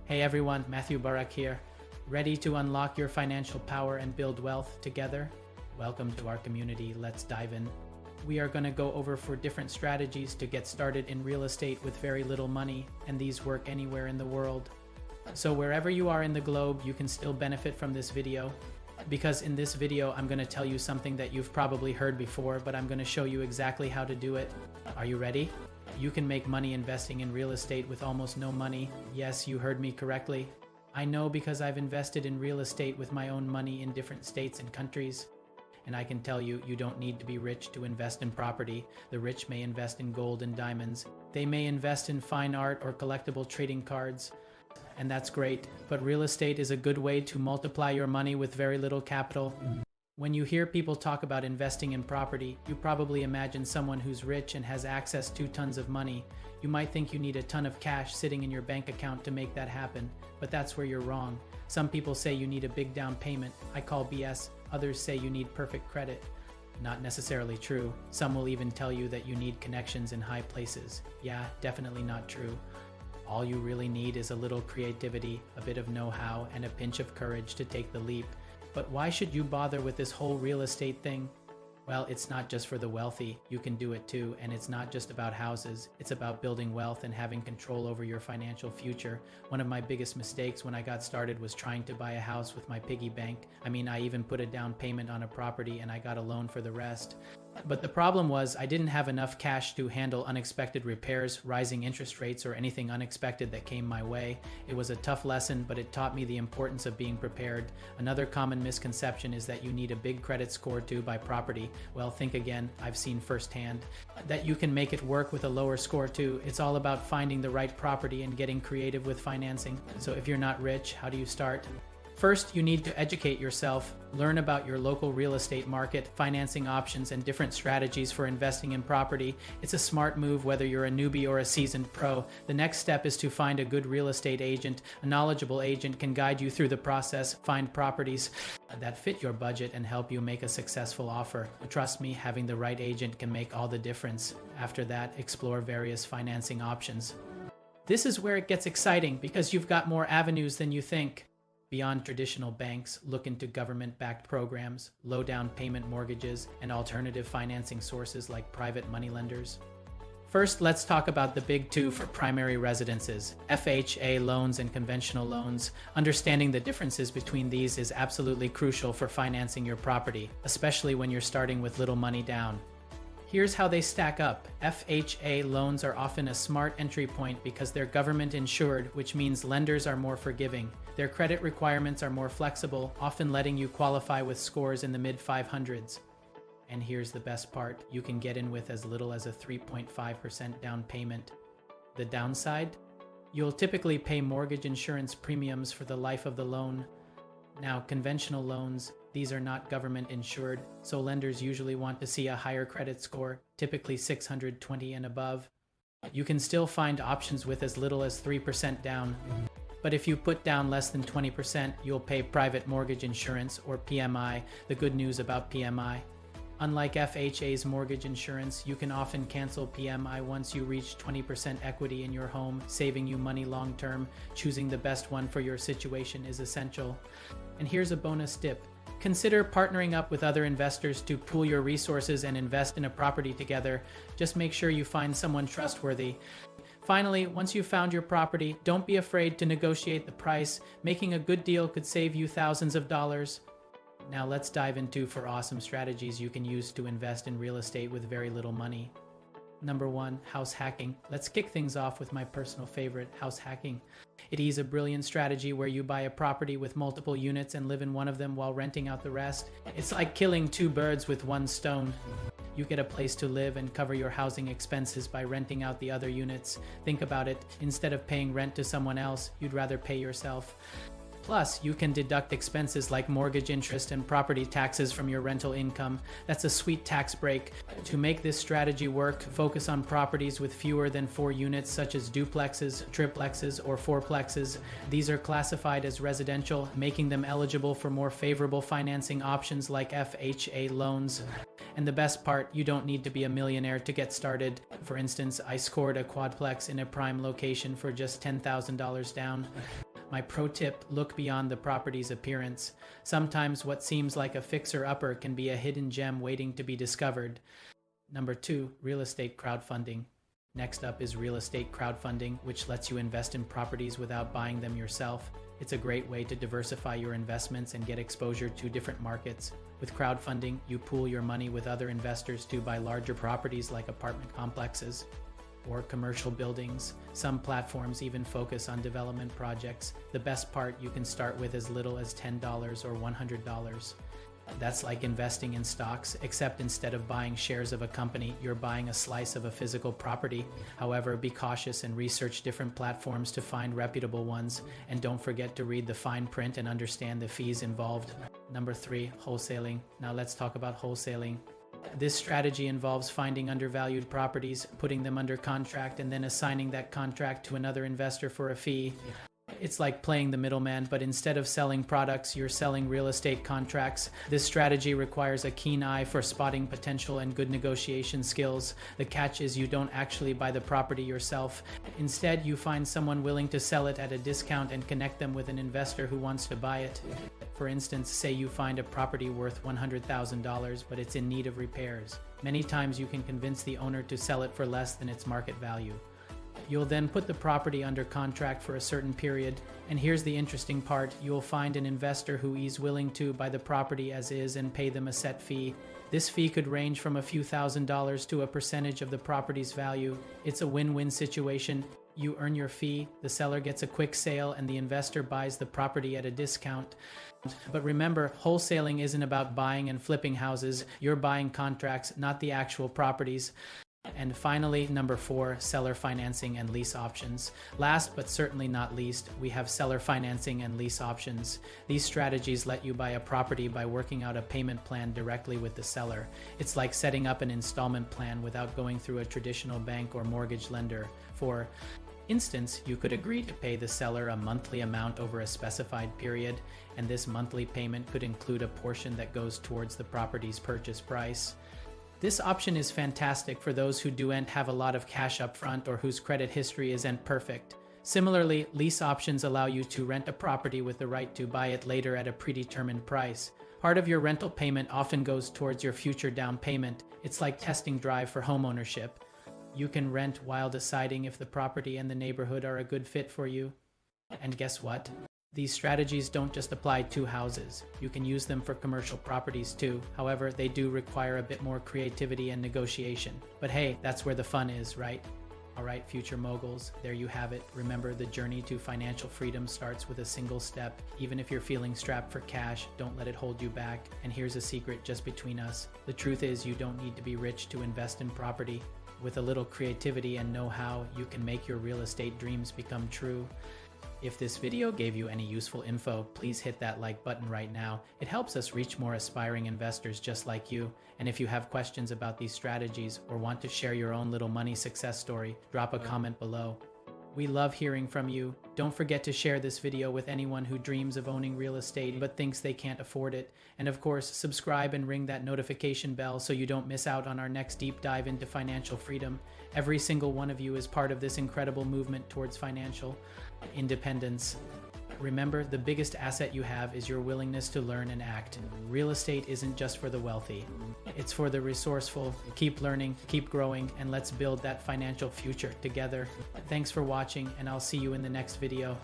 Hey everyone, Barak here. Ready to unlock your financial power and build wealth together? Welcome to our community. Let's dive in. We are going to go over 4 different strategies to get started in real estate with very little money, and these work anywhere in the world. So wherever you are in the globe, you can still benefit from this video. Because in this video, I'm going to tell you something that you've probably heard before, but I'm going to show you exactly how to do it. Are you ready? You can make money investing in real estate with almost no money. Yes, you heard me correctly. I know because I've invested in real estate with my own money in different states and countries. And I can tell you, you don't need to be rich to invest in property. The rich may invest in gold and diamonds. They may invest in fine art or collectible trading cards. And that's great, but real estate is a good way to multiply your money with very little capital. When you hear people talk about investing in property, you probably imagine someone who's rich and has access to tons of money. You might think you need a ton of cash sitting in your bank account to make that happen, but that's where you're wrong. Some people say you need a big down payment. I call BS. Others say you need perfect credit. Not necessarily true. Some will even tell you that you need connections in high places. Yeah, definitely not true. All you really need is a little creativity, a bit of know-how, and a pinch of courage to take the leap. But why should you bother with this whole real estate thing? Well, it's not just for the wealthy. You can do it too, and it's not just about houses. It's about building wealth and having control over your financial future. One of my biggest mistakes when I got started was trying to buy a house with my piggy bank. I even put a down payment on a property and I got a loan for the rest. But the problem was I didn't have enough cash to handle unexpected repairs, rising interest rates, or anything unexpected that came my way. It was a tough lesson, but it taught me the importance of being prepared. Another common misconception is that you need a big credit score to buy property. Well, think again. I've seen firsthand that you can make it work with a lower score too. It's all about finding the right property and getting creative with financing. So if you're not rich, how do you start? First, you need to educate yourself, learn about your local real estate market, financing options, and different strategies for investing in property. It's a smart move whether you're a newbie or a seasoned pro. The next step is to find a good real estate agent. A knowledgeable agent can guide you through the process, find properties that fit your budget, and help you make a successful offer. Trust me, having the right agent can make all the difference. After that, explore various financing options. This is where it gets exciting because you've got more avenues than you think. Beyond traditional banks, look into government-backed programs, low-down payment mortgages, and alternative financing sources like private moneylenders. First, let's talk about the big 2 for primary residences, FHA loans and conventional loans. Understanding the differences between these is absolutely crucial for financing your property, especially when you're starting with little money down. Here's how they stack up. FHA loans are often a smart entry point because they're government insured, which means lenders are more forgiving. Their credit requirements are more flexible, often letting you qualify with scores in the mid-500s. And here's the best part. You can get in with as little as a 3.5% down payment. The downside? You'll typically pay mortgage insurance premiums for the life of the loan. Now, conventional loans, these are not government insured, so lenders usually want to see a higher credit score, typically 620 and above. You can still find options with as little as 3% down. But if you put down less than 20%, you'll pay private mortgage insurance, or PMI. The good news about PMI: unlike FHA's mortgage insurance, you can often cancel PMI once you reach 20% equity in your home, saving you money long term. Choosing the best one for your situation is essential. And here's a bonus tip. Consider partnering up with other investors to pool your resources and invest in a property together. Just make sure you find someone trustworthy. Finally, once you've found your property, don't be afraid to negotiate the price. Making a good deal could save you thousands of dollars. Now let's dive into 4 awesome strategies you can use to invest in real estate with very little money. Number 1, house hacking. Let's kick things off with my personal favorite, house hacking. It is a brilliant strategy where you buy a property with multiple units and live in one of them while renting out the rest. It's like killing 2 birds with 1 stone. You get a place to live and cover your housing expenses by renting out the other units. Think about it. Instead of paying rent to someone else, you'd rather pay yourself. Plus, you can deduct expenses like mortgage interest and property taxes from your rental income. That's a sweet tax break. To make this strategy work, focus on properties with fewer than 4 units, such as duplexes, triplexes, or fourplexes. These are classified as residential, making them eligible for more favorable financing options like FHA loans. And the best part, you don't need to be a millionaire to get started. For instance, I scored a quadplex in a prime location for just $10,000 down. My pro tip, look beyond the property's appearance. Sometimes what seems like a fixer-upper can be a hidden gem waiting to be discovered. Number 2, real estate crowdfunding. Next up is real estate crowdfunding, which lets you invest in properties without buying them yourself. It's a great way to diversify your investments and get exposure to different markets. With crowdfunding, you pool your money with other investors to buy larger properties like apartment complexes or commercial buildings. Some platforms even focus on development projects. The best part, you can start with as little as $10 or $100. That's like investing in stocks, except instead of buying shares of a company, you're buying a slice of a physical property. However, be cautious and research different platforms to find reputable ones. And don't forget to read the fine print and understand the fees involved. Number 3, wholesaling. Now let's talk about wholesaling. This strategy involves finding undervalued properties, putting them under contract, and then assigning that contract to another investor for a fee. It's like playing the middleman, but instead of selling products, you're selling real estate contracts. This strategy requires a keen eye for spotting potential and good negotiation skills. The catch is you don't actually buy the property yourself. Instead, you find someone willing to sell it at a discount and connect them with an investor who wants to buy it. For instance, say you find a property worth $100,000, but it's in need of repairs. Many times you can convince the owner to sell it for less than its market value. You'll then put the property under contract for a certain period, and here's the interesting part, you'll find an investor who is willing to buy the property as is and pay them a set fee. This fee could range from a few $1,000s to a percentage of the property's value. It's a win-win situation. You earn your fee, the seller gets a quick sale, and the investor buys the property at a discount. But remember, wholesaling isn't about buying and flipping houses. You're buying contracts, not the actual properties. And finally, number 4, seller financing and lease options. Last but certainly not least, we have seller financing and lease options. These strategies let you buy a property by working out a payment plan directly with the seller. It's like setting up an installment plan without going through a traditional bank or mortgage lender. For instance, you could agree to pay the seller a monthly amount over a specified period, and this monthly payment could include a portion that goes towards the property's purchase price. This option is fantastic for those who don't have a lot of cash up front or whose credit history isn't perfect. Similarly, lease options allow you to rent a property with the right to buy it later at a predetermined price. Part of your rental payment often goes towards your future down payment. It's like testing drive for homeownership. You can rent while deciding if the property and the neighborhood are a good fit for you. And guess what? These strategies don't just apply to houses. You can use them for commercial properties too. However, they do require a bit more creativity and negotiation. But hey, that's where the fun is, right? All right, future moguls, there you have it. Remember, the journey to financial freedom starts with a single step. Even if you're feeling strapped for cash, don't let it hold you back. And here's a secret just between us. The truth is, you don't need to be rich to invest in property. With a little creativity and know-how, you can make your real estate dreams become true. If this video gave you any useful info, please hit that like button right now. It helps us reach more aspiring investors just like you. And if you have questions about these strategies or want to share your own little money success story, drop a comment below. We love hearing from you. Don't forget to share this video with anyone who dreams of owning real estate but thinks they can't afford it. And of course, subscribe and ring that notification bell so you don't miss out on our next deep dive into financial freedom. Every single one of you is part of this incredible movement towards financial independence. Remember, the biggest asset you have is your willingness to learn and act. Real estate isn't just for the wealthy. It's for the resourceful. Keep learning, keep growing, and let's build that financial future together. Thanks for watching, and I'll see you in the next video.